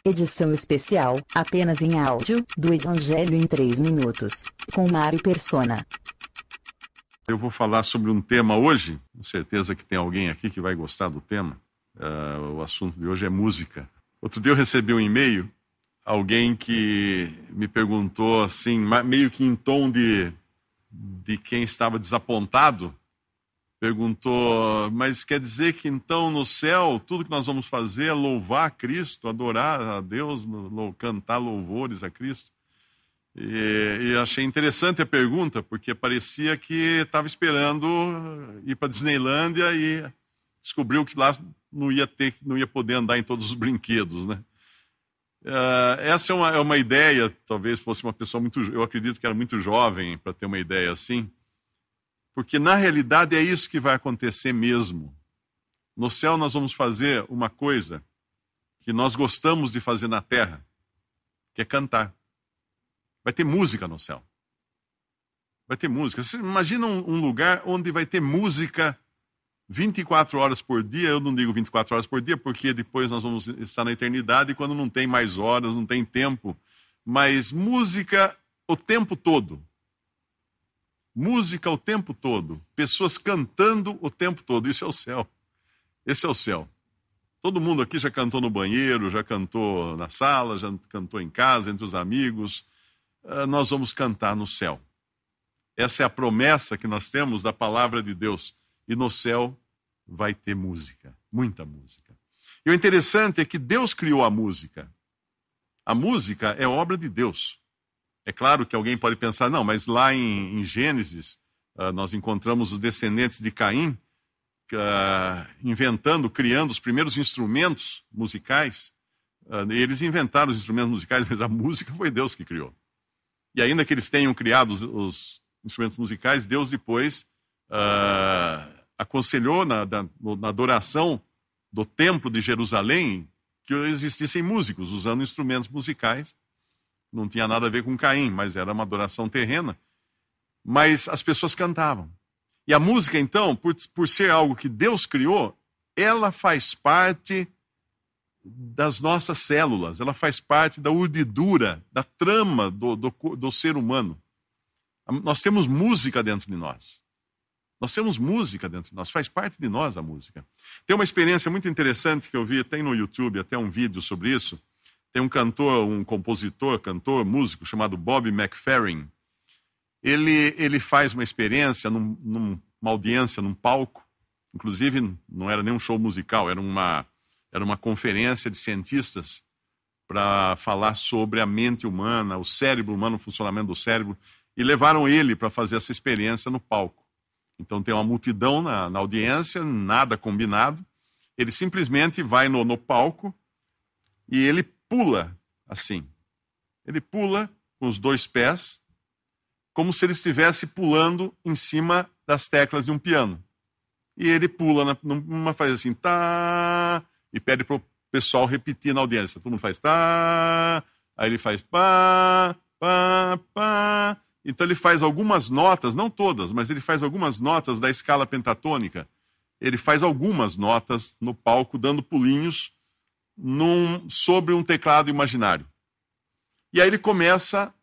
edição especial, apenas em áudio, do Evangelho em 3 minutos, com Mário Persona. Eu vou falar sobre um tema hoje, com certeza que tem alguém aqui que vai gostar do tema. O assunto de hoje é música. Outro dia eu recebi um e-mail, alguém que me perguntou assim, meio que em tom de quem estava desapontado, perguntou, mas quer dizer que então no céu tudo que nós vamos fazer é louvar a Cristo, adorar a Deus, cantar louvores a Cristo? E achei interessante a pergunta, porque parecia que estava esperando ir para a Disneylândia e descobriu que lá não ia poder andar em todos os brinquedos, né? Essa é uma ideia, talvez fosse uma pessoa eu acredito que era muito jovem para ter uma ideia assim, porque na realidade é isso que vai acontecer mesmo. No céu nós vamos fazer uma coisa que nós gostamos de fazer na terra, que é cantar. Vai ter música no céu. Vai ter música. Você imagina um lugar onde vai ter música 24 horas por dia. Eu não digo 24 horas por dia, porque depois nós vamos estar na eternidade, quando não tem mais horas, não tem tempo. Mas música o tempo todo. Música o tempo todo. Pessoas cantando o tempo todo. Isso é o céu. Esse é o céu. Todo mundo aqui já cantou no banheiro, já cantou na sala, já cantou em casa, entre os amigos. Nós vamos cantar no céu. Essa é a promessa que nós temos da palavra de Deus. E no céu vai ter música, muita música. E o interessante é que Deus criou a música. A música é obra de Deus. É claro que alguém pode pensar, não, mas lá em Gênesis, nós encontramos os descendentes de Caim criando os primeiros instrumentos musicais. Eles inventaram os instrumentos musicais, mas a música foi Deus que criou. E ainda que eles tenham criado os instrumentos musicais, Deus depois aconselhou na adoração do templo de Jerusalém que existissem músicos usando instrumentos musicais. Não tinha nada a ver com Caim, mas era uma adoração terrena. Mas as pessoas cantavam. E a música, então, por ser algo que Deus criou, ela faz parte das nossas células, ela faz parte da urdidura, da trama do ser humano. Nós temos música dentro de nós. Nós temos música dentro de nós, faz parte de nós a música. Tem uma experiência muito interessante que eu vi, tem no YouTube até um vídeo sobre isso. Tem um cantor, cantor, músico, chamado Bob McFerrin. Ele faz uma experiência numa audiência, num palco. Inclusive, não era nem um show musical, era uma conferência de cientistas para falar sobre a mente humana, o cérebro humano, o funcionamento do cérebro. E levaram ele para fazer essa experiência no palco. Então tem uma multidão na audiência, nada combinado. Ele simplesmente vai no palco e ele pula assim. Ele pula com os 2 pés, como se ele estivesse pulando em cima das teclas de um piano. E ele pula, faz assim, tá, e pede para o pessoal repetir na audiência. Todo mundo faz tá, aí ele faz pá, pá, pá. Então ele faz algumas notas, não todas, mas ele faz algumas notas da escala pentatônica. Ele faz algumas notas no palco, dando pulinhos sobre um teclado imaginário. E aí ele começa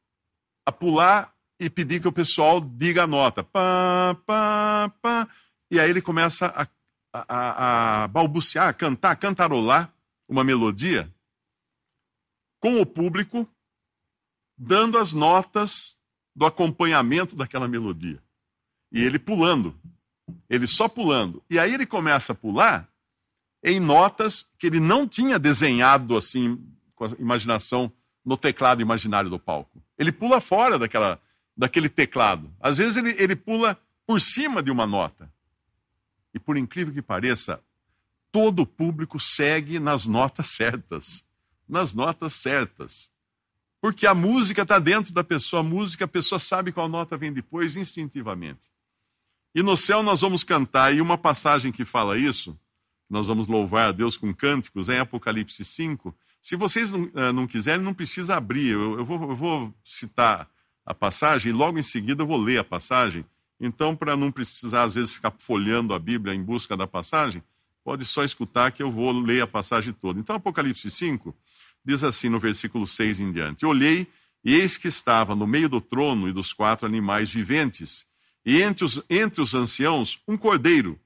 a pular e pedir que o pessoal diga a nota. Pá, pá, pá. E aí ele começa a balbuciar, a cantar, a cantarolar uma melodia com o público, dando as notas do acompanhamento daquela melodia. E ele pulando. Ele só pulando. E aí ele começa a pular em notas que ele não tinha desenhado assim, com a imaginação, no teclado imaginário do palco. Ele pula fora daquele teclado. Às vezes ele pula por cima de uma nota. E por incrível que pareça, todo o público segue nas notas certas. Nas notas certas. Porque a música está dentro da pessoa, a pessoa sabe qual nota vem depois, instintivamente. E no céu nós vamos cantar, e uma passagem que fala isso, nós vamos louvar a Deus com cânticos, é em Apocalipse 5. Se vocês não quiserem, não precisa abrir, eu vou citar a passagem, e logo em seguida eu vou ler a passagem. Então, para não precisar, às vezes, ficar folheando a Bíblia em busca da passagem, pode só escutar que eu vou ler a passagem toda. Então, Apocalipse 5 diz assim no versículo 6 em diante: Olhei, e eis que estava no meio do trono e dos 4 animais viventes, e entre os anciãos um cordeiro,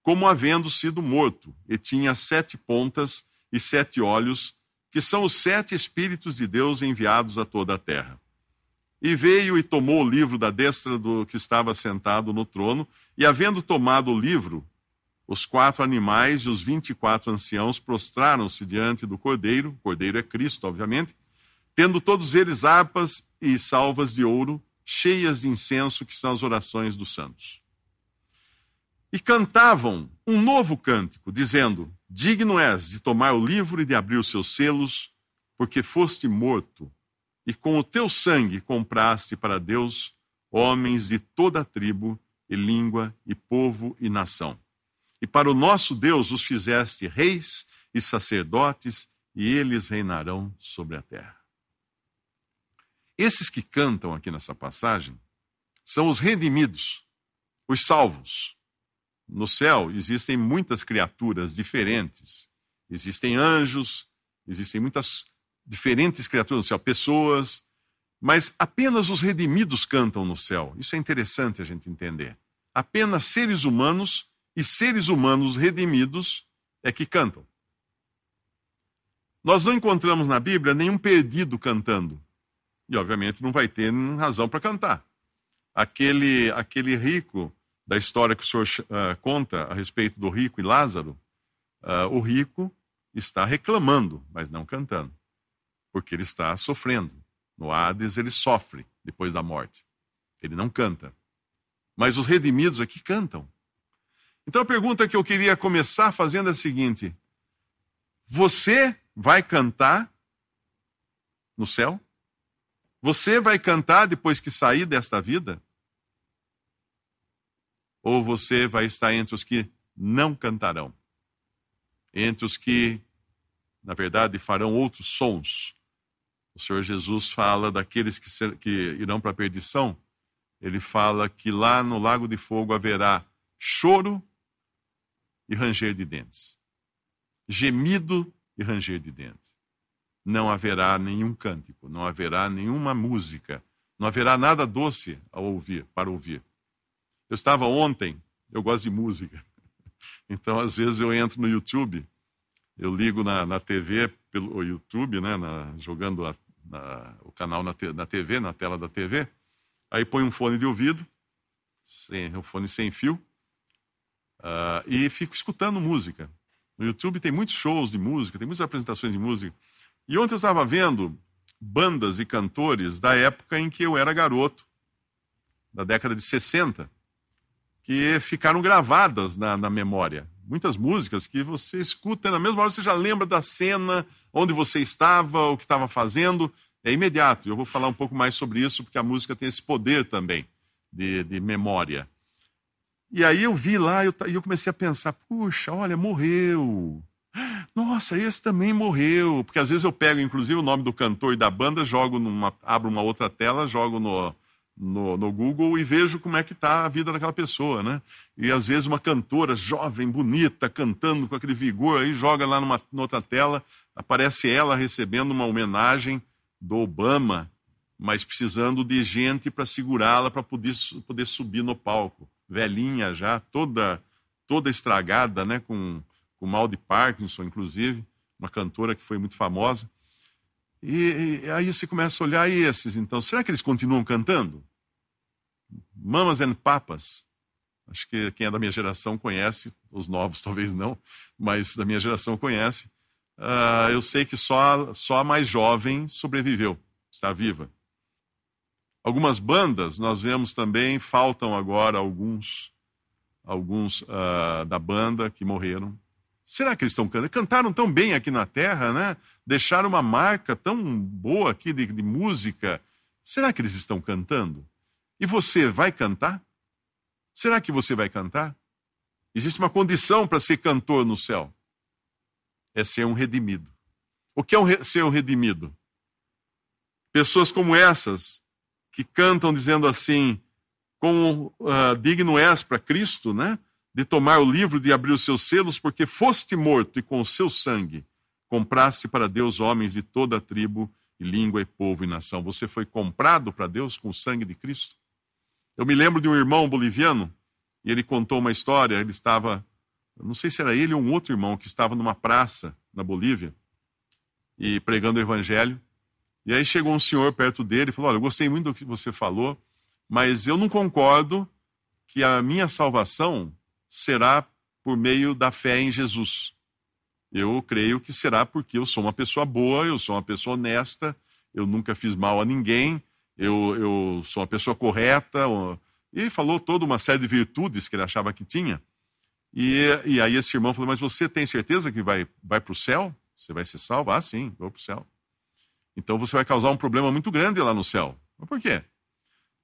como havendo sido morto, e tinha 7 pontas e 7 olhos, que são os 7 Espíritos de Deus enviados a toda a terra. E veio e tomou o livro da destra do que estava sentado no trono, e havendo tomado o livro, os 4 animais e os 24 anciãos prostraram-se diante do cordeiro, o cordeiro é Cristo, obviamente, tendo todos eles harpas e salvas de ouro, cheias de incenso, que são as orações dos santos. E cantavam um novo cântico, dizendo: Digno és de tomar o livro e de abrir os seus selos, porque foste morto, e com o teu sangue compraste para Deus homens de toda a tribo, e língua, e povo, e nação. E para o nosso Deus os fizeste reis e sacerdotes, e eles reinarão sobre a terra. Esses que cantam aqui nessa passagem são os redimidos, os salvos. No céu existem muitas criaturas diferentes. Existem anjos, existem muitas diferentes criaturas no céu, pessoas, mas apenas os redimidos cantam no céu. Isso é interessante a gente entender. Apenas seres humanos e seres humanos redimidos é que cantam. Nós não encontramos na Bíblia nenhum perdido cantando. E, obviamente, não vai ter razão para cantar. Aquele rico, da história que o senhor conta a respeito do rico e Lázaro, o rico está reclamando, mas não cantando, porque ele está sofrendo. No Hades, ele sofre depois da morte. Ele não canta. Mas os redimidos aqui cantam. Então, a pergunta que eu queria começar fazendo é a seguinte: você vai cantar no céu? Você vai cantar depois que sair desta vida? Ou você vai estar entre os que não cantarão? Entre os que, na verdade, farão outros sons? O Senhor Jesus fala daqueles que irão para a perdição. Ele fala que lá no lago de fogo haverá choro e ranger de dentes. Gemido e ranger de dentes. Não haverá nenhum cântico, não haverá nenhuma música, não haverá nada doce para ouvir. Eu estava ontem, eu gosto de música, então às vezes eu entro no YouTube, eu ligo na TV, pelo YouTube, né, jogando o canal na TV, na tela da TV, aí põe um fone de ouvido, um fone sem fio, e fico escutando música. No YouTube tem muitos shows de música, tem muitas apresentações de música. E ontem eu estava vendo bandas e cantores da época em que eu era garoto, da década de 60, que ficaram gravadas na memória. Muitas músicas que você escuta e na mesma hora você já lembra da cena, onde você estava, o que estava fazendo, é imediato. Eu vou falar um pouco mais sobre isso, porque a música tem esse poder também de memória. E aí eu vi lá e eu comecei a pensar, puxa, olha, morreu. Nossa, esse também morreu. Porque às vezes eu pego, inclusive, o nome do cantor e da banda, abro uma outra tela, jogo no Google e vejo como é que está a vida daquela pessoa, né? E às vezes uma cantora jovem, bonita, cantando com aquele vigor, aí joga lá numa outra tela, aparece ela recebendo uma homenagem do Obama, mas precisando de gente para segurá-la, para poder subir no palco. Velhinha já, toda estragada, né? Com mal de Parkinson, inclusive, uma cantora que foi muito famosa. E aí você começa a olhar esses, então, será que eles continuam cantando? Mamas and Papas. Acho que quem é da minha geração conhece, os novos talvez não, mas da minha geração conhece. Eu sei que só a mais jovem sobreviveu, está viva. Algumas bandas, nós vemos também, faltam agora alguns da banda que morreram. Será que eles estão cantando? Cantaram tão bem aqui na Terra, né? Deixaram uma marca tão boa aqui de música. Será que eles estão cantando? E você vai cantar? Será que você vai cantar? Existe uma condição para ser cantor no céu. É ser um redimido. O que é ser um redimido? Pessoas como essas, que cantam dizendo assim, como digno és para Cristo, né? De tomar o livro, de abrir os seus selos, porque foste morto e com o seu sangue comprasse para Deus homens de toda a tribo, e língua, e povo, e nação. Você foi comprado para Deus com o sangue de Cristo? Eu me lembro de um irmão boliviano, e ele contou uma história. Ele estava, não sei se era ele ou um outro irmão, que estava numa praça na Bolívia, e pregando o evangelho. E aí chegou um senhor perto dele e falou: olha, eu gostei muito do que você falou, mas eu não concordo que a minha salvação será por meio da fé em Jesus. Eu creio que será porque eu sou uma pessoa boa, eu sou uma pessoa honesta, eu nunca fiz mal a ninguém, eu sou uma pessoa correta. E falou toda uma série de virtudes que ele achava que tinha. E aí esse irmão falou: mas você tem certeza que vai para o céu? Você vai ser salvo? Ah, sim, vou para o céu. Então você vai causar um problema muito grande lá no céu. Mas por quê?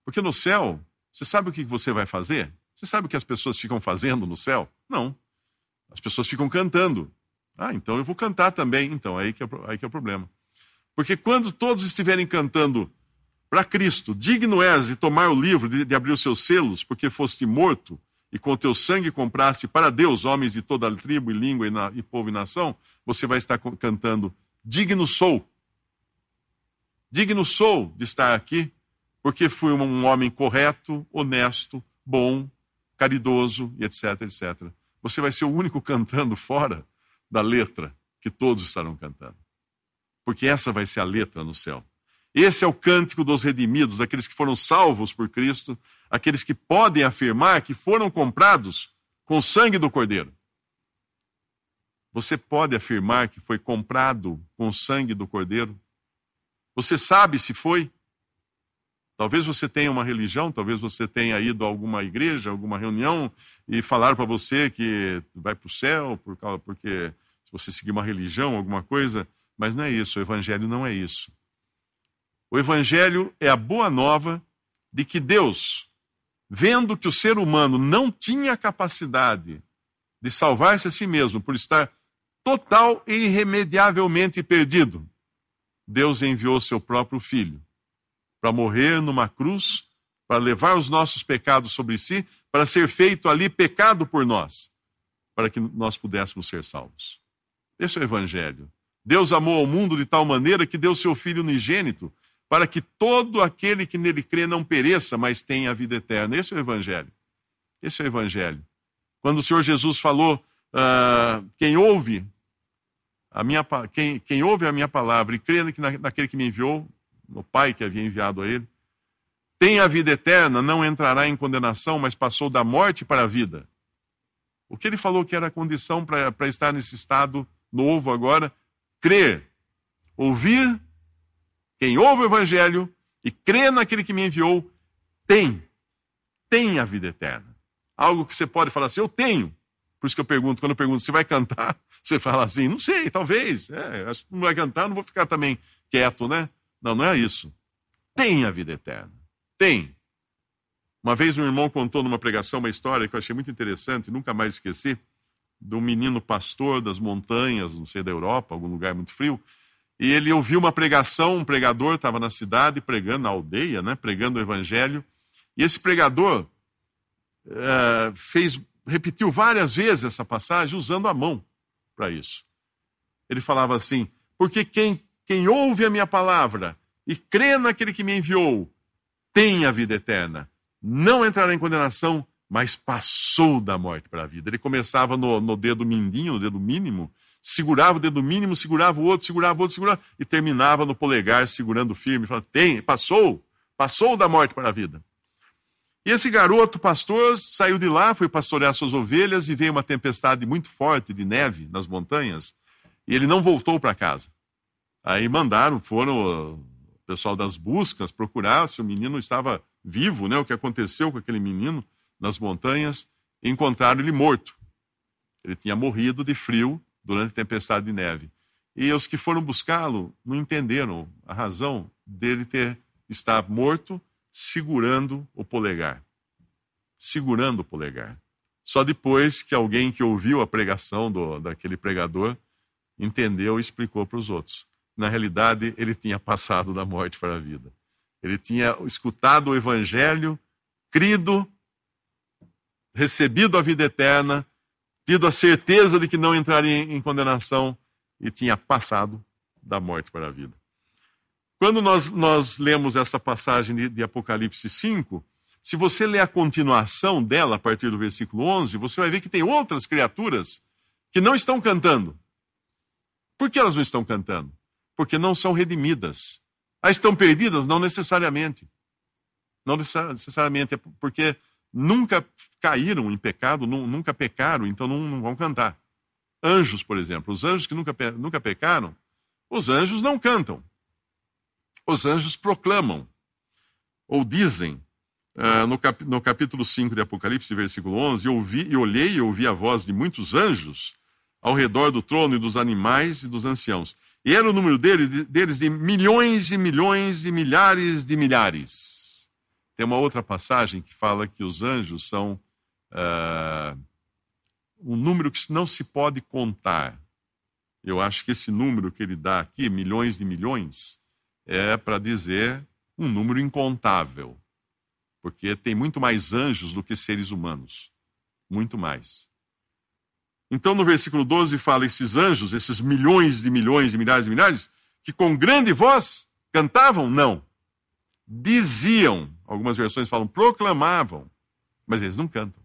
Porque no céu, você sabe o que você vai fazer? Você sabe o que as pessoas ficam fazendo no céu? Não. As pessoas ficam cantando. Ah, então eu vou cantar também. Então, aí que é o problema. Porque quando todos estiverem cantando para Cristo: digno és de tomar o livro, de abrir os seus selos, porque foste morto, e com o teu sangue compraste para Deus homens de toda a tribo, e língua, e povo, e nação, você vai estar cantando: digno sou de estar aqui, porque fui um homem correto, honesto, bom, caridoso, e etc, etc. Você vai ser o único cantando fora da letra que todos estarão cantando. Porque essa vai ser a letra no céu. Esse é o cântico dos redimidos, daqueles que foram salvos por Cristo, aqueles que podem afirmar que foram comprados com o sangue do Cordeiro. Você pode afirmar que foi comprado com o sangue do Cordeiro? Você sabe se foi? Talvez você tenha uma religião, talvez você tenha ido a alguma igreja, alguma reunião, e falaram para você que vai para o céu porque se você seguir uma religião, alguma coisa, mas não é isso. O evangelho não é isso. O evangelho é a boa nova de que Deus, vendo que o ser humano não tinha capacidade de salvar-se a si mesmo por estar total e irremediavelmente perdido, Deus enviou seu próprio Filho para morrer numa cruz, para levar os nossos pecados sobre si, para ser feito ali pecado por nós, para que nós pudéssemos ser salvos. Esse é o evangelho. Deus amou ao mundo de tal maneira que deu seu Filho unigênito, para que todo aquele que nele crê não pereça, mas tenha a vida eterna. Esse é o evangelho. Esse é o evangelho. Quando o Senhor Jesus falou: quem ouve a minha palavra e crê naquele que me enviou, no Pai que havia enviado a ele, tem a vida eterna, não entrará em condenação, mas passou da morte para a vida. O que ele falou que era a condição para estar nesse estado novo agora? Crer, ouvir. Quem ouve o evangelho e crê naquele que me enviou, tem a vida eterna. Algo que você pode falar assim: eu tenho. Por isso que quando eu pergunto, você vai cantar? Você fala assim: não sei, talvez. Acho que não vai cantar, não vou ficar também quieto, né? Não é isso. Tem a vida eterna. Tem. Uma vez um irmão contou numa pregação uma história que eu achei muito interessante, nunca mais esqueci, de um menino pastor das montanhas, não sei, da Europa, algum lugar muito frio. E ele ouviu uma pregação, um pregador estava na cidade pregando, na aldeia, né, pregando o evangelho. E esse pregador repetiu várias vezes essa passagem usando a mão para isso. Ele falava assim: porque quem ouve a minha palavra e crê naquele que me enviou, tem a vida eterna. Não entrará em condenação, mas passou da morte para a vida. Ele começava no dedo mindinho, no dedo mínimo, segurava o dedo mínimo, segurava o outro, e terminava no polegar, segurando firme. Falava: passou da morte para a vida. E esse garoto pastor saiu de lá, foi pastorear suas ovelhas, e veio uma tempestade muito forte de neve nas montanhas, e ele não voltou para casa. Aí foram o pessoal das buscas procurar se o menino estava vivo, né? O que aconteceu com aquele menino nas montanhas, e encontraram ele morto. Ele tinha morrido de frio durante a tempestade de neve. E os que foram buscá-lo não entenderam a razão dele estar morto, segurando o polegar. Segurando o polegar. Só depois que alguém que ouviu a pregação daquele pregador entendeu e explicou para os outros. Na realidade, ele tinha passado da morte para a vida. Ele tinha escutado o evangelho, crido, recebido a vida eterna, tido a certeza de que não entraria em condenação, e tinha passado da morte para a vida. Quando nós lemos essa passagem de Apocalipse 5, se você ler a continuação dela, a partir do versículo 11, você vai ver que tem outras criaturas que não estão cantando. Por que elas não estão cantando? Porque não são redimidas. Estão perdidas? Não necessariamente. Não necessariamente, é porque nunca caíram em pecado, nunca pecaram, então não vão cantar. Anjos, por exemplo, os anjos que nunca pecaram, os anjos não cantam. Os anjos proclamam, ou dizem, no capítulo 5 de Apocalipse, versículo 11, olhei e ouvi a voz de muitos anjos ao redor do trono e dos animais e dos anciãos. E era o número deles de milhões e milhões e milhares de milhares. Tem uma outra passagem que fala que os anjos são um número que não se pode contar. Eu acho que esse número que ele dá aqui, milhões de milhões, é para dizer um número incontável. Porque tem muito mais anjos do que seres humanos. Muito mais. Então, no versículo 12, fala esses anjos, esses milhões de milhões e milhares de milhares, que com grande voz cantavam? Não. Diziam, algumas versões falam, proclamavam, mas eles não cantam.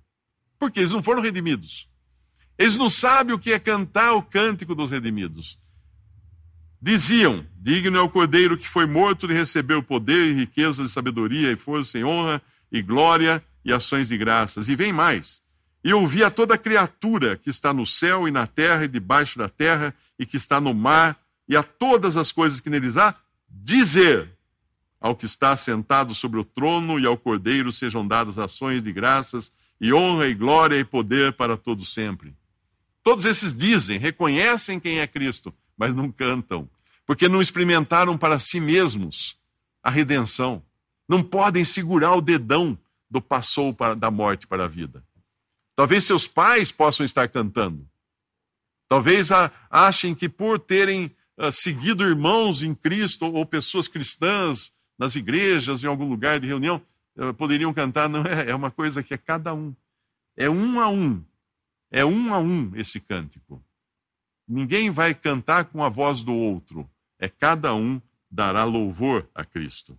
Porque eles não foram redimidos. Eles não sabem o que é cantar o cântico dos redimidos. Diziam, digno é o cordeiro que foi morto de receber o poder e riqueza de sabedoria e força e honra e glória e ações de graças. E vem mais. E ouvi a toda criatura que está no céu e na terra e debaixo da terra e que está no mar e a todas as coisas que neles há, dizer ao que está sentado sobre o trono e ao cordeiro sejam dadas ações de graças e honra e glória e poder para todo sempre. Todos esses dizem, reconhecem quem é Cristo, mas não cantam, porque não experimentaram para si mesmos a redenção. Não podem segurar o dedão do passou da morte para a vida. Talvez seus pais possam estar cantando. Talvez achem que por terem seguido irmãos em Cristo ou pessoas cristãs nas igrejas, em algum lugar de reunião, poderiam cantar. Não, é uma coisa que é cada um. É um a um. É um a um esse cântico. Ninguém vai cantar com a voz do outro. É cada um dará louvor a Cristo.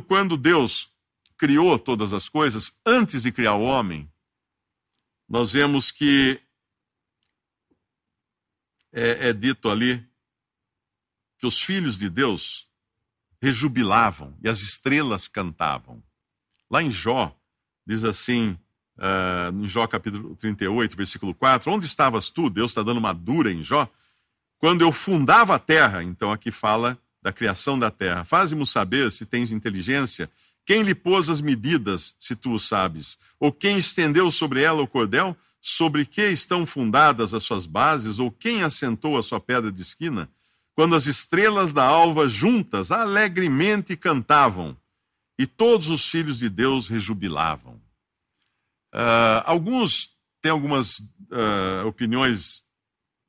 Quando Deus criou todas as coisas, antes de criar o homem, nós vemos que é dito ali que os filhos de Deus rejubilavam e as estrelas cantavam. Lá em Jó, diz assim, em Jó capítulo 38, versículo 4, onde estavas tu? Deus está dando uma dura em Jó. Quando eu fundava a terra, então aqui fala da criação da terra. Faze-mo saber se tens inteligência, quem lhe pôs as medidas, se tu o sabes? Ou quem estendeu sobre ela o cordel? Sobre que estão fundadas as suas bases? Ou quem assentou a sua pedra de esquina? Quando as estrelas da alva juntas alegremente cantavam, e todos os filhos de Deus rejubilavam. Alguns têm algumas opiniões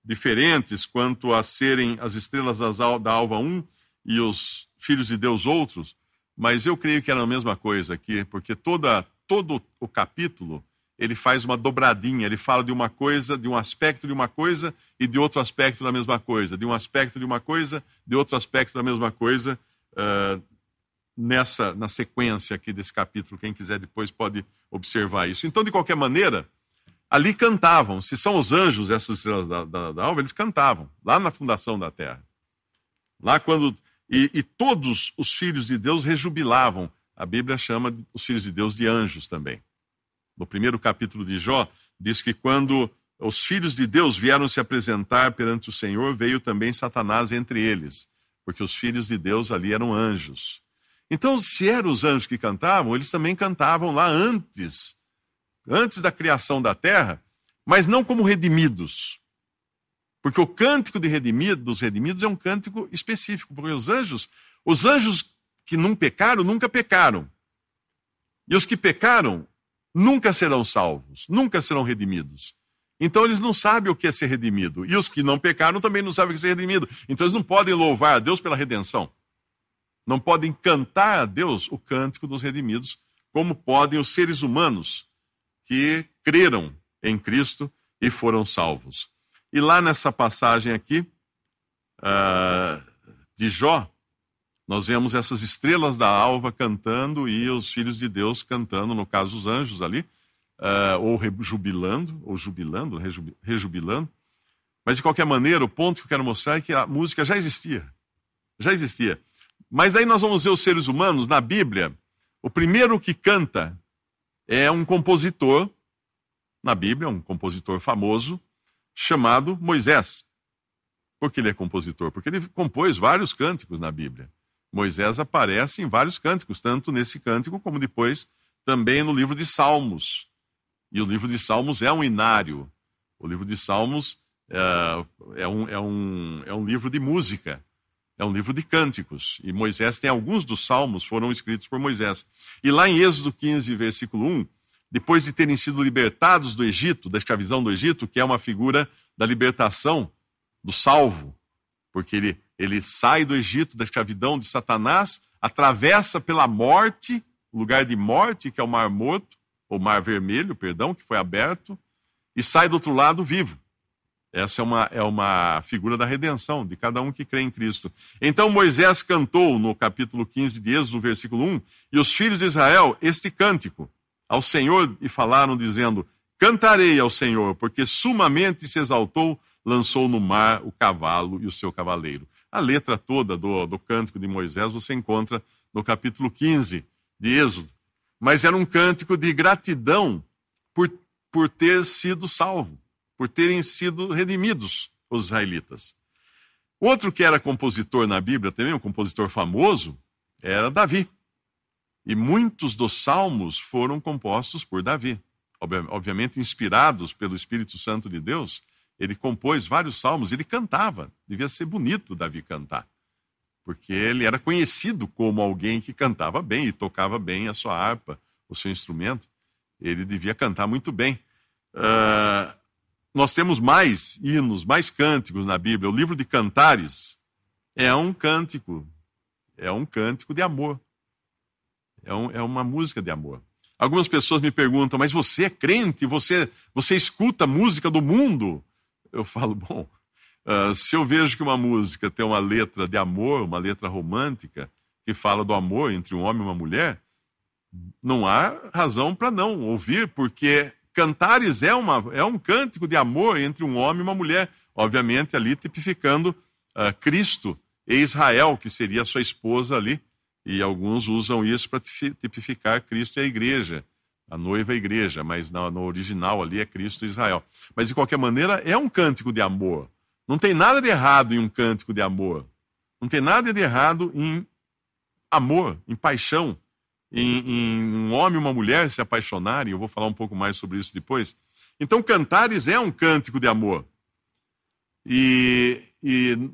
diferentes quanto a serem as estrelas da alva um e os filhos de Deus outros, mas eu creio que era a mesma coisa aqui, porque todo o capítulo ele faz uma dobradinha, ele fala de uma coisa, de um aspecto de uma coisa e de outro aspecto da mesma coisa, de um aspecto de uma coisa, de outro aspecto da mesma coisa, na sequência aqui desse capítulo. Quem quiser depois pode observar isso. Então, de qualquer maneira, ali cantavam. Se são os anjos, essas estrelas da alva, eles cantavam, lá na fundação da terra. Lá quando... E todos os filhos de Deus rejubilavam. A Bíblia chama os filhos de Deus de anjos também. No primeiro capítulo de Jó, diz que quando os filhos de Deus vieram se apresentar perante o Senhor, veio também Satanás entre eles, porque os filhos de Deus ali eram anjos. Então, se eram os anjos que cantavam, eles também cantavam lá antes da criação da terra, mas não como redimidos. Porque o cântico dos redimidos é um cântico específico, porque os anjos que não pecaram, nunca pecaram. E os que pecaram, nunca serão salvos, nunca serão redimidos. Então eles não sabem o que é ser redimido. E os que não pecaram também não sabem o que é ser redimido. Então eles não podem louvar a Deus pela redenção. Não podem cantar a Deus o cântico dos redimidos, como podem os seres humanos que creram em Cristo e foram salvos. E lá nessa passagem aqui, de Jó, nós vemos essas estrelas da alva cantando e os filhos de Deus cantando, no caso os anjos ali, ou rejubilando. Mas de qualquer maneira, o ponto que eu quero mostrar é que a música já existia. Já existia. Mas aí nós vamos ver os seres humanos na Bíblia. O primeiro que canta é um compositor, na Bíblia, um compositor famoso, chamado Moisés. Por que ele é compositor? Porque ele compôs vários cânticos na Bíblia. Moisés aparece em vários cânticos, tanto nesse cântico como depois também no livro de Salmos. E o livro de Salmos é um inário. O livro de Salmos é um livro de música, é um livro de cânticos. E Moisés tem alguns dos salmos foram escritos por Moisés. E lá em Êxodo 15, versículo 1, depois de terem sido libertados do Egito, da escravidão do Egito, que é uma figura da libertação do salvo, porque ele sai do Egito, da escravidão de Satanás, atravessa pela morte, o lugar de morte, que é o Mar Morto, ou Mar Vermelho, perdão, que foi aberto, e sai do outro lado vivo. Essa é uma figura da redenção de cada um que crê em Cristo. Então Moisés cantou no capítulo 15 de Êxodo, versículo 1, e os filhos de Israel este cântico ao Senhor e falaram dizendo: cantarei ao Senhor, porque sumamente se exaltou, lançou no mar o cavalo e o seu cavaleiro. A letra toda do cântico de Moisés você encontra no capítulo 15 de Êxodo. Mas era um cântico de gratidão por ter sido salvo, por terem sido redimidos os israelitas. Outro que era compositor na Bíblia também, um compositor famoso, era Davi. E muitos dos salmos foram compostos por Davi. Obviamente, inspirados pelo Espírito Santo de Deus, ele compôs vários salmos, ele cantava. Devia ser bonito Davi cantar, porque ele era conhecido como alguém que cantava bem e tocava bem a sua harpa, o seu instrumento. Ele devia cantar muito bem. Nós temos mais hinos, mais cânticos na Bíblia. O livro de Cantares é um cântico de amor. É uma música de amor. Algumas pessoas me perguntam, mas você é crente? Você escuta música do mundo? Eu falo, bom, se eu vejo que uma música tem uma letra de amor, uma letra romântica, que fala do amor entre um homem e uma mulher, não há razão para não ouvir, porque Cantares é um cântico de amor entre um homem e uma mulher, obviamente ali tipificando Cristo e Israel, que seria a sua esposa ali, e alguns usam isso para tipificar Cristo e a igreja, a noiva e a igreja, mas no original ali é Cristo e Israel. Mas de qualquer maneira é um cântico de amor. Não tem nada de errado em um cântico de amor. Não tem nada de errado em amor, em paixão, em um homem e uma mulher se apaixonarem. Eu vou falar um pouco mais sobre isso depois. Então, Cantares é um cântico de amor. E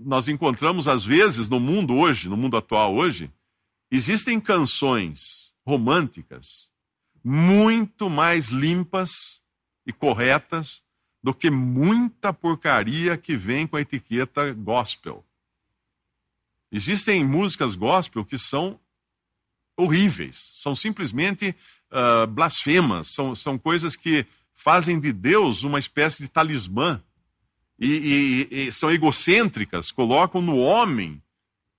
nós encontramos, às vezes, no mundo hoje, no mundo atual hoje, existem canções românticas muito mais limpas e corretas do que muita porcaria que vem com a etiqueta gospel. Existem músicas gospel que são horríveis, são simplesmente blasfemas, são coisas que fazem de Deus uma espécie de talismã e são egocêntricas, colocam no homem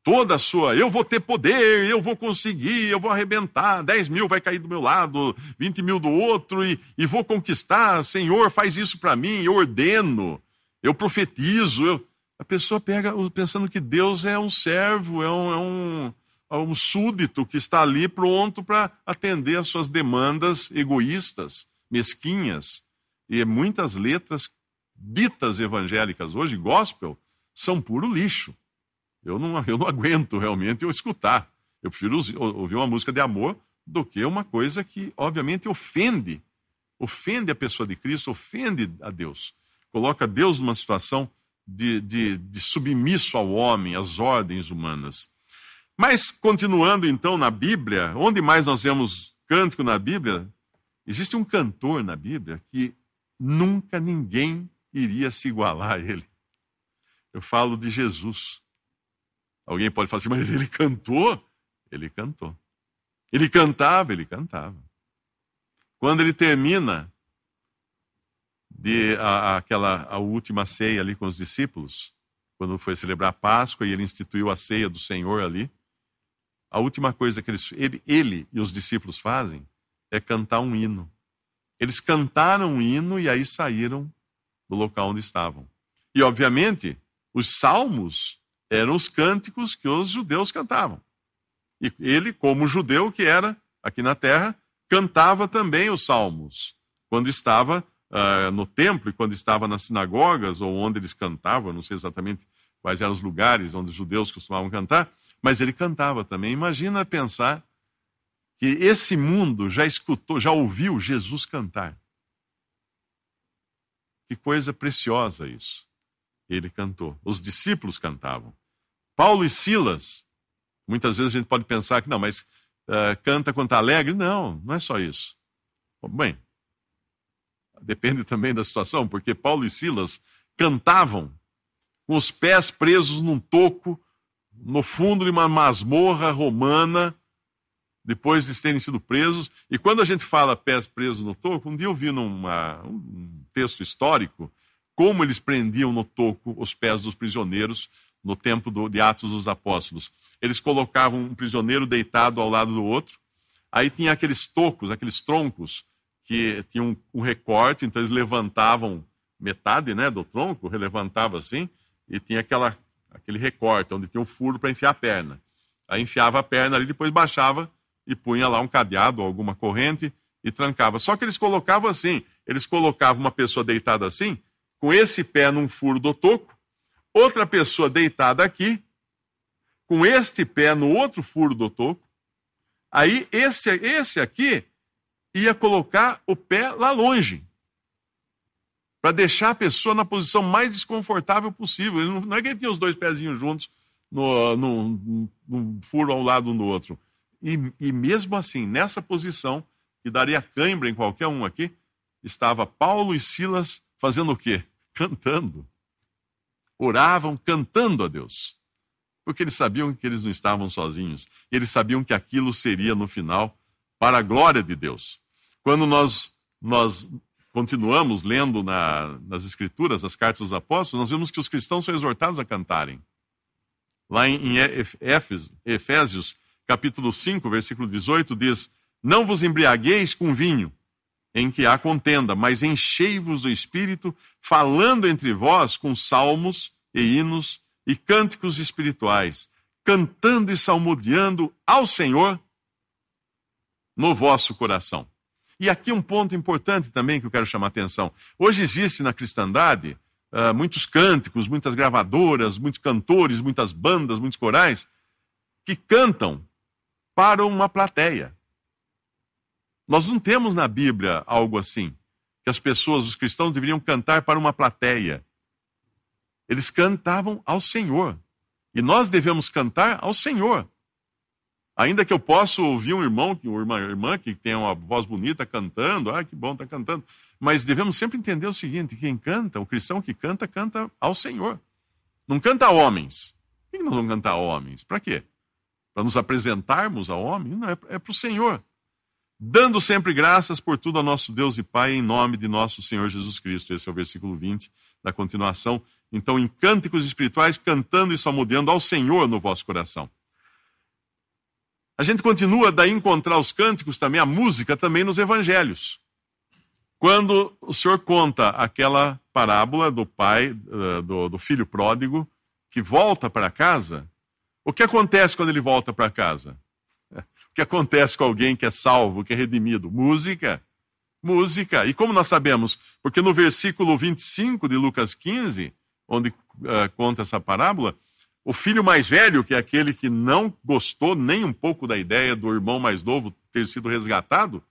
toda a sua, eu vou ter poder, eu vou conseguir, eu vou arrebentar, 10 mil vai cair do meu lado, 20 mil do outro, e vou conquistar, Senhor, faz isso para mim, eu ordeno, eu profetizo. A pessoa pega pensando que Deus é um servo, é um súdito que está ali pronto para atender às suas demandas egoístas, mesquinhas. E muitas letras ditas evangélicas hoje, gospel, são puro lixo. Eu não aguento realmente eu escutar. Eu prefiro ouvir uma música de amor do que uma coisa que, obviamente, ofende a pessoa de Cristo, ofende a Deus. Coloca Deus numa situação de submisso ao homem, às ordens humanas. Mas, continuando então na Bíblia, onde mais nós vemos cântico na Bíblia? Existe um cantor na Bíblia que nunca ninguém iria se igualar a ele. Eu falo de Jesus. Alguém pode falar assim, mas ele cantou? Ele cantou. Ele cantava? Ele cantava. Quando ele termina a última ceia ali com os discípulos, quando foi celebrar a Páscoa e ele instituiu a ceia do Senhor ali. A última coisa que ele e os discípulos fazem é cantar um hino. Eles cantaram um hino e aí saíram do local onde estavam. E, obviamente, os salmos eram os cânticos que os judeus cantavam. E ele, como judeu que era aqui na terra, cantava também os salmos. Quando estava no templo e quando estava nas sinagogas, ou onde eles cantavam, não sei exatamente quais eram os lugares onde os judeus costumavam cantar, mas ele cantava também. Imagina pensar que esse mundo já escutou, já ouviu Jesus cantar. Que coisa preciosa isso. Ele cantou. Os discípulos cantavam. Paulo e Silas, muitas vezes a gente pode pensar que não, mas canta quando está alegre. Não, não é só isso. Bem, depende também da situação, porque Paulo e Silas cantavam com os pés presos num toco, no fundo de uma masmorra romana, depois de terem sido presos. E quando a gente fala pés presos no toco, um dia eu vi um texto histórico como eles prendiam no toco os pés dos prisioneiros no tempo de Atos dos Apóstolos. Eles colocavam um prisioneiro deitado ao lado do outro, aí tinha aqueles tocos, aqueles troncos, que tinham um recorte, então eles levantavam metade, né, do tronco, relevantava assim, e tinha aquele recorte, onde tinha um furo para enfiar a perna. Aí enfiava a perna ali, depois baixava e punha lá um cadeado ou alguma corrente e trancava. Só que eles colocavam assim, eles colocavam uma pessoa deitada assim, com esse pé num furo do toco, outra pessoa deitada aqui, com este pé no outro furo do toco, aí esse aqui ia colocar o pé lá longe, para deixar a pessoa na posição mais desconfortável possível. Não é que ele tinha os dois pezinhos juntos num furo ao lado um do outro. E mesmo assim, nessa posição, que daria cãibra em qualquer um aqui, estava Paulo e Silas fazendo o quê? Cantando. Oravam cantando a Deus. Porque eles sabiam que eles não estavam sozinhos. Eles sabiam que aquilo seria, no final, para a glória de Deus. Quando nós continuamos lendo nas Escrituras, as cartas dos apóstolos, nós vemos que os cristãos são exortados a cantarem. Lá em Efésios, capítulo 5, versículo 18, diz: não vos embriagueis com vinho, em que há contenda, mas enchei-vos do Espírito, falando entre vós com salmos e hinos e cânticos espirituais, cantando e salmodiando ao Senhor no vosso coração. E aqui um ponto importante também que eu quero chamar a atenção. Hoje existe na cristandade muitos cânticos, muitas gravadoras, muitos cantores, muitas bandas, muitos corais que cantam para uma plateia. Nós não temos na Bíblia algo assim, que as pessoas, os cristãos, deveriam cantar para uma plateia. Eles cantavam ao Senhor. E nós devemos cantar ao Senhor. Ainda que eu possa ouvir um irmão, uma irmã que tem uma voz bonita cantando, que bom, está cantando. Mas devemos sempre entender o seguinte: quem canta, o cristão que canta, canta ao Senhor. Não canta a homens. Por que nós vamos cantar a homens? Para quê? Para nos apresentarmos a homens? Não, é para o Senhor. Dando sempre graças por tudo ao nosso Deus e Pai, em nome de nosso Senhor Jesus Cristo. Esse é o versículo 20 da continuação. Então, em cânticos espirituais, cantando e salmodiando ao Senhor no vosso coração. A gente continua daí a encontrar os cânticos também, a música também nos evangelhos. Quando o Senhor conta aquela parábola do pai, do filho pródigo, que volta para casa, o que acontece quando ele volta para casa? O que acontece com alguém que é salvo, que é redimido? Música. Música. E como nós sabemos? Porque no versículo 25 de Lucas 15, onde conta essa parábola, o filho mais velho, que é aquele que não gostou nem um pouco da ideia do irmão mais novo ter sido resgatado,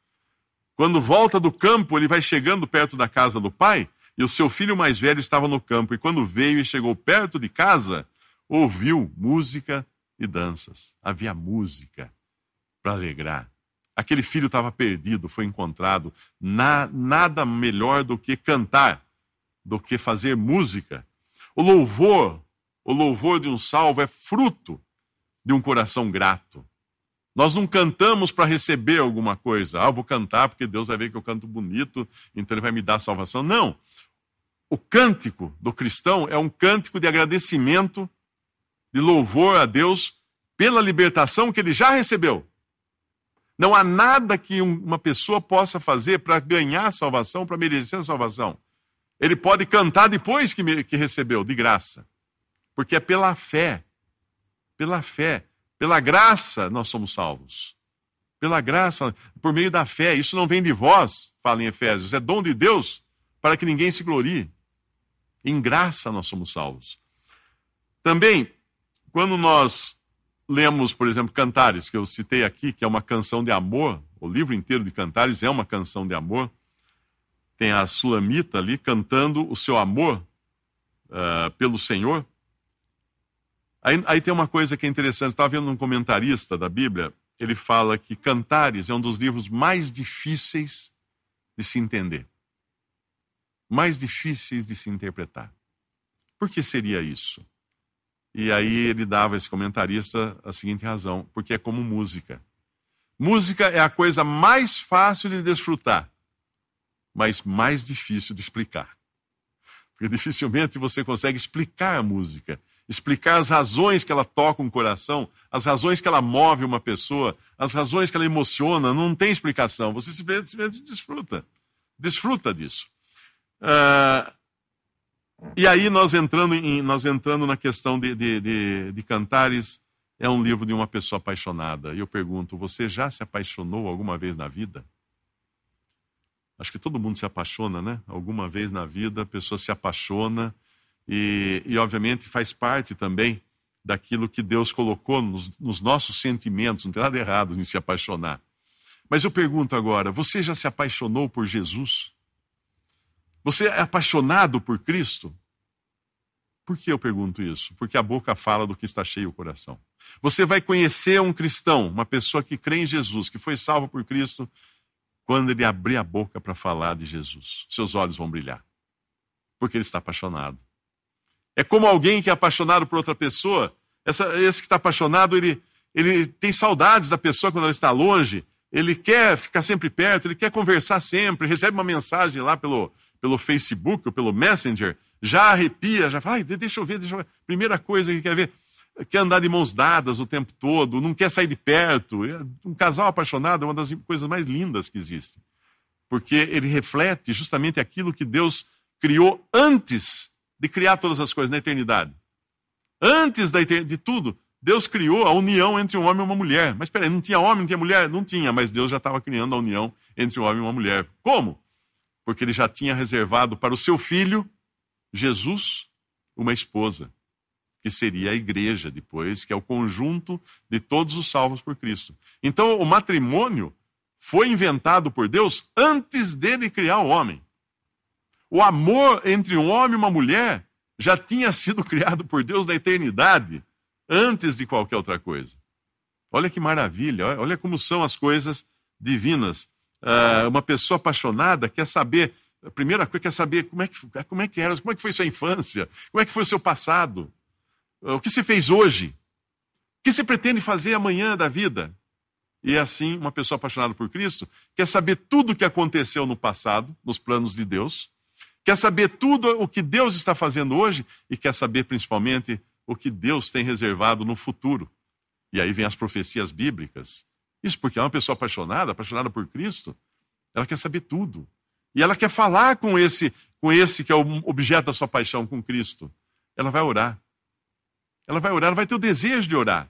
quando volta do campo, ele vai chegando perto da casa do pai, e o seu filho mais velho estava no campo. E quando veio e chegou perto de casa, ouviu música e danças. Havia música para alegrar. Aquele filho estava perdido, foi encontrado. Nada melhor do que cantar, do que fazer música. O louvor de um salvo é fruto de um coração grato. Nós não cantamos para receber alguma coisa. Eu vou cantar porque Deus vai ver que eu canto bonito, então Ele vai me dar a salvação. Não. O cântico do cristão é um cântico de agradecimento, de louvor a Deus pela libertação que ele já recebeu. Não há nada que uma pessoa possa fazer para ganhar a salvação, para merecer a salvação. Ele pode cantar depois que recebeu, de graça. Porque é pela fé. Pela fé. Pela graça nós somos salvos. Pela graça, por meio da fé. Isso não vem de vós, fala em Efésios. É dom de Deus para que ninguém se glorie. Em graça nós somos salvos. Também, quando nós lemos, por exemplo, Cantares, que eu citei aqui, que é uma canção de amor, o livro inteiro de Cantares é uma canção de amor, tem a Sulamita ali cantando o seu amor pelo Senhor. Aí tem uma coisa que é interessante, estava vendo um comentarista da Bíblia, ele fala que Cantares é um dos livros mais difíceis de se entender. Mais difíceis de se interpretar. Por que seria isso? E aí ele dava, esse comentarista, a seguinte razão: porque é como música. Música é a coisa mais fácil de desfrutar, mas mais difícil de explicar. Porque dificilmente você consegue explicar a música, explicar as razões que ela toca um coração, as razões que ela move uma pessoa, as razões que ela emociona, não tem explicação. Você simplesmente desfruta disso. E aí nós entrando na questão de Cantares, é um livro de uma pessoa apaixonada. E eu pergunto, você já se apaixonou alguma vez na vida? Acho que todo mundo se apaixona, né? Alguma vez na vida a pessoa se apaixona e obviamente faz parte também daquilo que Deus colocou nos nossos sentimentos. Não tem nada errado em se apaixonar. Mas eu pergunto agora, você já se apaixonou por Jesus? Você é apaixonado por Cristo? Por que eu pergunto isso? Porque a boca fala do que está cheio o coração. Você vai conhecer um cristão, uma pessoa que crê em Jesus, que foi salvo por Cristo, quando ele abrir a boca para falar de Jesus. Seus olhos vão brilhar. Porque ele está apaixonado. É como alguém que é apaixonado por outra pessoa. Esse que está apaixonado, ele tem saudades da pessoa quando ela está longe. Ele quer ficar sempre perto, ele quer conversar sempre, recebe uma mensagem lá pelo Facebook ou pelo Messenger, já arrepia, já fala, deixa eu ver. Primeira coisa que quer ver, quer andar de mãos dadas o tempo todo, não quer sair de perto. Um casal apaixonado é uma das coisas mais lindas que existe. Porque ele reflete justamente aquilo que Deus criou antes de criar todas as coisas na eternidade. Antes de tudo, Deus criou a união entre um homem e uma mulher. Mas espera aí, não tinha homem, não tinha mulher? Não tinha, mas Deus já estava criando a união entre um homem e uma mulher. Como? Porque ele já tinha reservado para o seu filho, Jesus, uma esposa, que seria a igreja depois, que é o conjunto de todos os salvos por Cristo. Então, o matrimônio foi inventado por Deus antes dele criar o homem. O amor entre um homem e uma mulher já tinha sido criado por Deus na eternidade, antes de qualquer outra coisa. Olha que maravilha, olha como são as coisas divinas. Uma pessoa apaixonada quer saber, a primeira coisa, quer saber como é que era, como é que foi sua infância, como é que foi o seu passado, o que você fez hoje, o que você pretende fazer amanhã da vida. E assim, uma pessoa apaixonada por Cristo quer saber tudo o que aconteceu no passado, nos planos de Deus, quer saber tudo o que Deus está fazendo hoje e quer saber principalmente o que Deus tem reservado no futuro. E aí vem as profecias bíblicas. Isso porque é uma pessoa apaixonada por Cristo, ela quer saber tudo. E ela quer falar com esse que é o objeto da sua paixão, com Cristo. Ela vai orar. Ela vai ter o desejo de orar.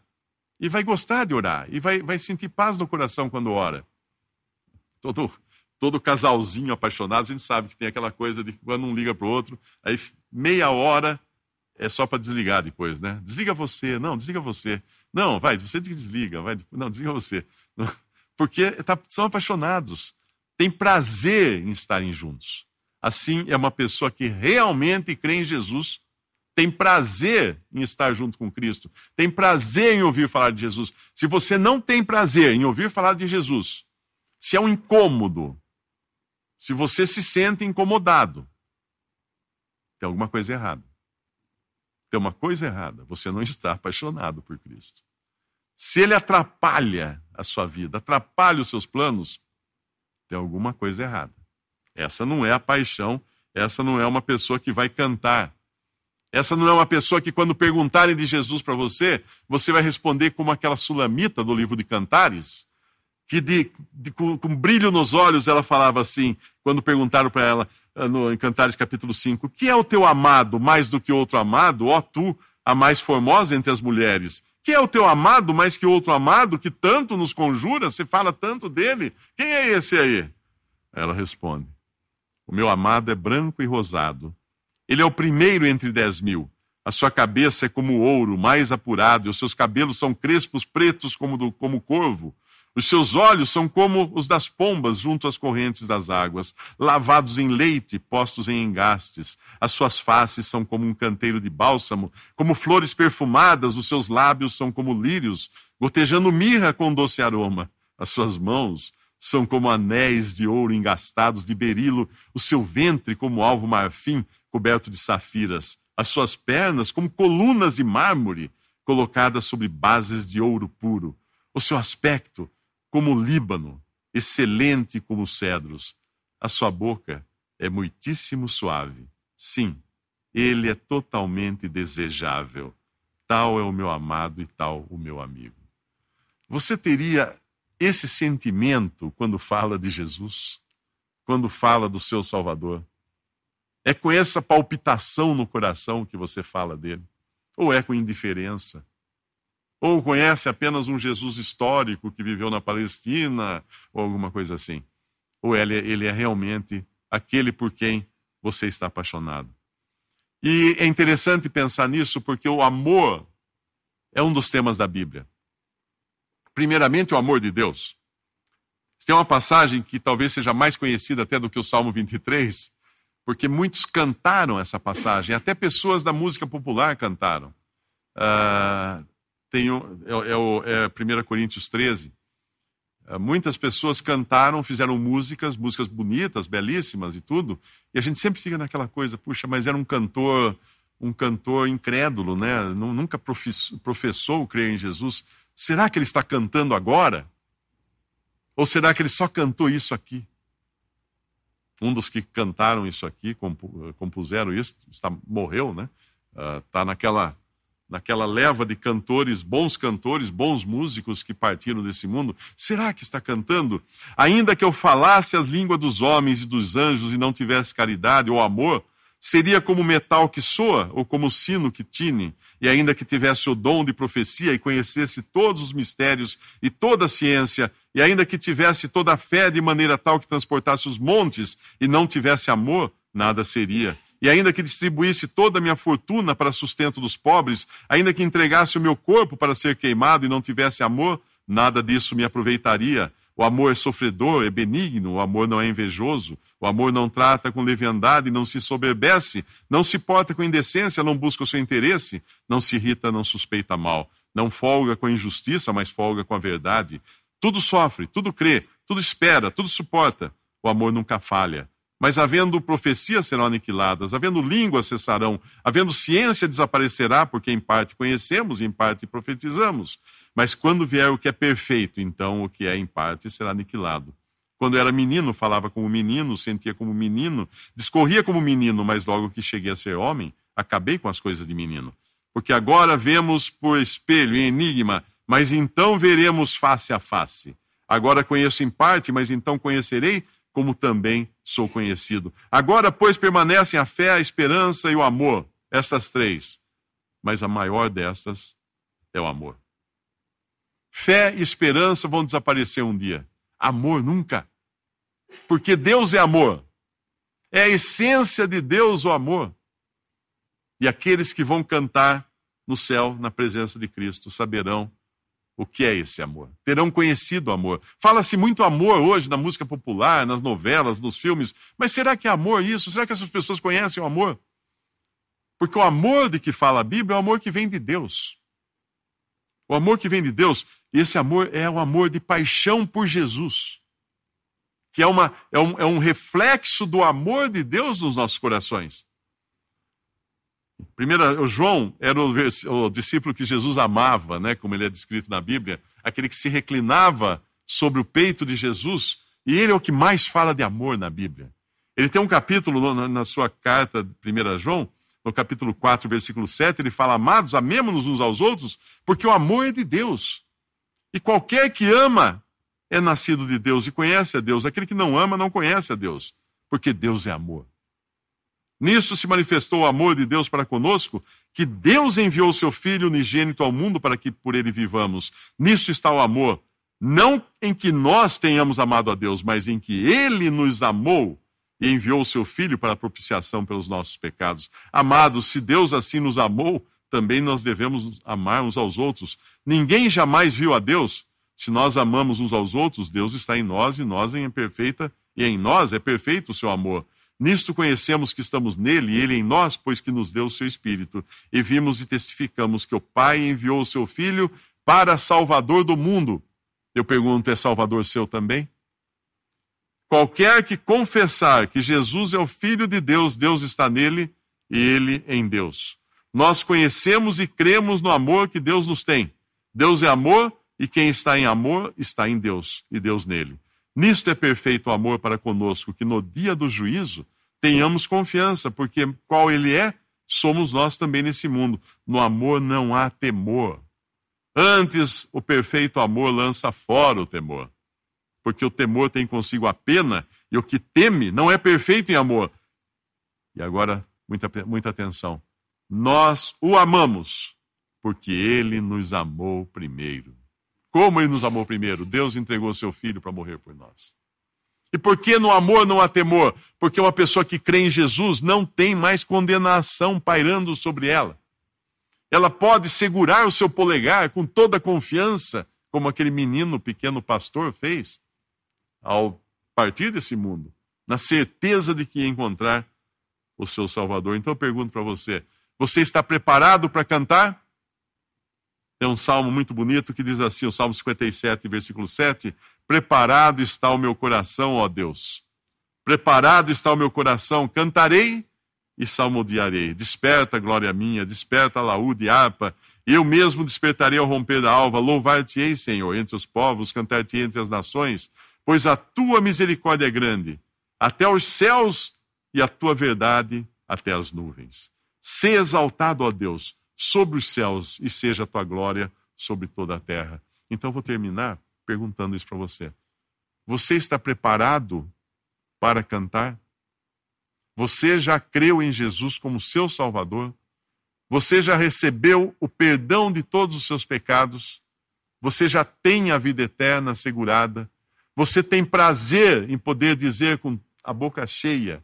E vai gostar de orar. E vai sentir paz no coração quando ora. Todo casalzinho apaixonado, a gente sabe que tem aquela coisa de quando um liga para o outro, aí meia hora é só para desligar depois, né? Desliga você. Não, desliga você. Não, vai, você desliga. Não, desliga você. Porque são apaixonados. Tem prazer em estarem juntos. Assim, é uma pessoa que realmente crê em Jesus, tem prazer em estar junto com Cristo, tem prazer em ouvir falar de Jesus. Se você não tem prazer em ouvir falar de Jesus, se é um incômodo, se você se sente incomodado, tem alguma coisa errada. Tem uma coisa errada, você não está apaixonado por Cristo. se ele atrapalha a sua vida, atrapalha os seus planos, tem alguma coisa errada. Essa não é a paixão, essa não é uma pessoa que vai cantar. Essa não é uma pessoa que, quando perguntarem de Jesus para você, você vai responder como aquela sulamita do livro de Cantares, que com brilho nos olhos ela falava assim, quando perguntaram para ela, em Cantares capítulo 5, que é o teu amado mais do que outro amado, ó tu, a mais formosa entre as mulheres? Que é o teu amado mais que outro amado, que tanto nos conjura, você fala tanto dele? Quem é esse aí? Ela responde, o meu amado é branco e rosado. Ele é o primeiro entre 10.000. A sua cabeça é como ouro, mais apurado, e os seus cabelos são crespos pretos como corvo. Os seus olhos são como os das pombas junto às correntes das águas, lavados em leite, postos em engastes. As suas faces são como um canteiro de bálsamo, como flores perfumadas, os seus lábios são como lírios, gotejando mirra com doce aroma. As suas mãos são como anéis de ouro engastados de berilo, o seu ventre como alvo marfim, coberto de safiras, as suas pernas como colunas de mármore, colocadas sobre bases de ouro puro, o seu aspecto como o Líbano, excelente como os cedros, a sua boca é muitíssimo suave. Sim, ele é totalmente desejável. Tal é o meu amado e tal o meu amigo. Você teria esse sentimento quando fala de Jesus, quando fala do seu Salvador? É com essa palpitação no coração que você fala dele? Ou é com indiferença? Ou conhece apenas um Jesus histórico que viveu na Palestina, ou alguma coisa assim? Ou ele é realmente aquele por quem você está apaixonado? E é interessante pensar nisso porque o amor é um dos temas da Bíblia. Primeiramente, o amor de Deus. Tem uma passagem que talvez seja mais conhecida até do que o Salmo 23, porque muitos cantaram essa passagem, até pessoas da música popular cantaram. É 1 Coríntios 13. Muitas pessoas cantaram, fizeram músicas bonitas, belíssimas e tudo, e a gente sempre fica naquela coisa, puxa, mas era um cantor incrédulo, né? Nunca professou crer em Jesus. Será que ele está cantando agora? Ou será que ele só cantou isso aqui? Um dos que cantaram isso aqui, compuseram isso, morreu, né? Está naquela leva de cantores, bons músicos que partiram desse mundo. Será que está cantando? Ainda que eu falasse as línguas dos homens e dos anjos e não tivesse caridade ou amor, seria como metal que soa ou como sino que tine. E ainda que tivesse o dom de profecia e conhecesse todos os mistérios e toda a ciência, e ainda que tivesse toda a fé de maneira tal que transportasse os montes e não tivesse amor, nada seria. E ainda que distribuísse toda a minha fortuna para sustento dos pobres, ainda que entregasse o meu corpo para ser queimado e não tivesse amor, nada disso me aproveitaria. O amor é sofredor, é benigno, o amor não é invejoso, o amor não trata com leviandade, não se soberbece, não se porta com indecência, não busca o seu interesse, não se irrita, não suspeita mal, não folga com a injustiça, mas folga com a verdade. Tudo sofre, tudo crê, tudo espera, tudo suporta. O amor nunca falha. Mas havendo profecias serão aniquiladas, havendo línguas cessarão, havendo ciência desaparecerá, porque em parte conhecemos e em parte profetizamos. Mas quando vier o que é perfeito, então o que é em parte será aniquilado. Quando era menino, falava como menino, sentia como menino, discorria como menino, mas logo que cheguei a ser homem, acabei com as coisas de menino. Porque agora vemos por espelho, em enigma, mas então veremos face a face. Agora conheço em parte, mas então conhecerei como também sou conhecido. Agora, pois, permanecem a fé, a esperança e o amor, essas três. Mas a maior dessas é o amor. Fé e esperança vão desaparecer um dia. Amor nunca. Porque Deus é amor. É a essência de Deus o amor. E aqueles que vão cantar no céu, na presença de Cristo, saberão o que é esse amor. Terão conhecido o amor. Fala-se muito amor hoje na música popular, nas novelas, nos filmes. Mas será que é amor isso? Será que essas pessoas conhecem o amor? Porque o amor de que fala a Bíblia é o amor que vem de Deus. O amor que vem de Deus, esse amor é o amor de paixão por Jesus. Que é um reflexo do amor de Deus nos nossos corações. O João era o discípulo que Jesus amava, né, como ele é descrito na Bíblia, aquele que se reclinava sobre o peito de Jesus, e ele é o que mais fala de amor na Bíblia. Ele tem um capítulo na sua carta de 1 João, no capítulo 4, versículo 7, ele fala: amados, amemo-nos uns aos outros, porque o amor é de Deus. E qualquer que ama é nascido de Deus e conhece a Deus. Aquele que não ama não conhece a Deus, porque Deus é amor. Nisso se manifestou o amor de Deus para conosco, que Deus enviou o seu Filho unigênito ao mundo para que por ele vivamos. Nisso está o amor, não em que nós tenhamos amado a Deus, mas em que ele nos amou e enviou o seu Filho para a propiciação pelos nossos pecados. Amados, se Deus assim nos amou, também nós devemos amar uns aos outros. Ninguém jamais viu a Deus. Se nós amamos uns aos outros, Deus está em nós e em nós é perfeito o seu amor. Nisto conhecemos que estamos nele e ele em nós, pois que nos deu o seu Espírito. E vimos e testificamos que o Pai enviou o seu Filho para Salvador do mundo. Eu pergunto, é Salvador seu também? Qualquer que confessar que Jesus é o Filho de Deus, Deus está nele e ele em Deus. Nós conhecemos e cremos no amor que Deus nos tem. Deus é amor e quem está em amor está em Deus e Deus nele. Nisto é perfeito o amor para conosco, que no dia do juízo tenhamos confiança, porque qual ele é, somos nós também nesse mundo. No amor não há temor. Antes, o perfeito amor lança fora o temor, porque o temor tem consigo a pena, e o que teme não é perfeito em amor. E agora, muita atenção. Nós o amamos, porque ele nos amou primeiro. Como ele nos amou primeiro? Deus entregou seu Filho para morrer por nós. E por que no amor não há temor? Porque uma pessoa que crê em Jesus não tem mais condenação pairando sobre ela. Ela pode segurar o seu polegar com toda a confiança, como aquele menino pequeno pastor fez, ao partir desse mundo, na certeza de que ia encontrar o seu Salvador. Então eu pergunto para você, você está preparado para cantar? Tem um salmo muito bonito que diz assim, o Salmo 57, versículo 7, preparado está o meu coração, ó Deus. Preparado está o meu coração, cantarei e salmodiarei. Desperta, glória minha, desperta, laúde e harpa. Eu mesmo despertarei ao romper da alva. Louvar-te-ei, Senhor, entre os povos, cantar-te-ei entre as nações, pois a tua misericórdia é grande, até os céus, e a tua verdade até as nuvens. Sê exaltado, ó Deus, sobre os céus, e seja a tua glória sobre toda a terra. Então eu vou terminar perguntando isso para você. Você está preparado para cantar? Você já creu em Jesus como seu Salvador? Você já recebeu o perdão de todos os seus pecados? Você já tem a vida eterna assegurada? Você tem prazer em poder dizer com a boca cheia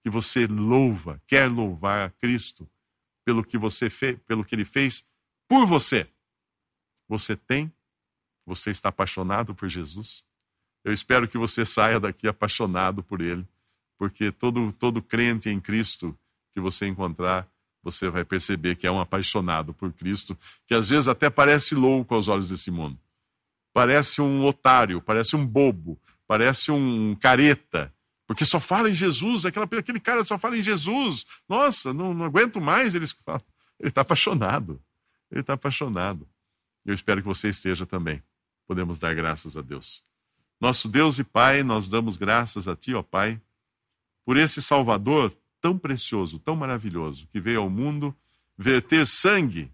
que você quer louvar a Cristo pelo que ele fez por você? Você está apaixonado por Jesus? Eu espero que você saia daqui apaixonado por ele, porque todo crente em Cristo que você encontrar, você vai perceber que é um apaixonado por Cristo, que às vezes até parece louco aos olhos desse mundo. Parece um otário, parece um bobo, parece um careta, porque só fala em Jesus, aquele cara só fala em Jesus. Nossa, não aguento mais, ele está apaixonado. Ele está apaixonado. Eu espero que você esteja também. Podemos dar graças a Deus. Nosso Deus e Pai, nós damos graças a Ti, ó Pai, por esse Salvador tão precioso, tão maravilhoso, que veio ao mundo verter sangue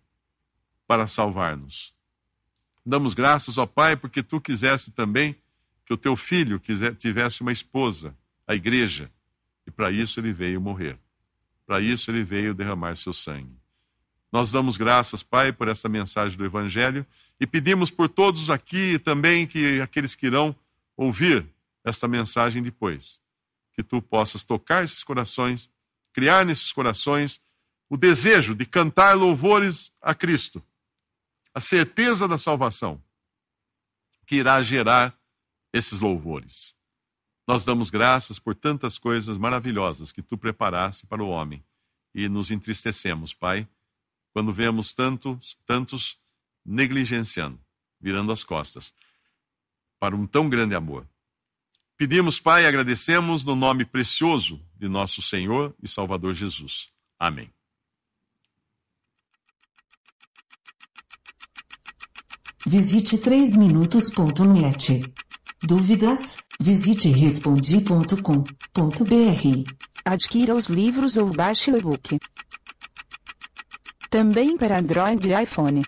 para salvar-nos. Damos graças, ó Pai, porque Tu quiseste também que o Teu Filho tivesse uma esposa, a igreja, e para isso ele veio morrer. Para isso ele veio derramar seu sangue. Nós damos graças, Pai, por essa mensagem do Evangelho e pedimos por todos aqui também que aqueles que irão ouvir esta mensagem depois, que Tu possas tocar esses corações, criar nesses corações o desejo de cantar louvores a Cristo, a certeza da salvação que irá gerar esses louvores. Nós damos graças por tantas coisas maravilhosas que Tu preparaste para o homem e nos entristecemos, Pai, quando vemos tantos negligenciando, virando as costas para um tão grande amor. Pedimos, Pai, e agradecemos no nome precioso de nosso Senhor e Salvador Jesus. Amém. Visite 3minutos.net. Dúvidas? Visite respondi.com.br. Adquira os livros ou baixe o e-book. Também para Android e iPhone.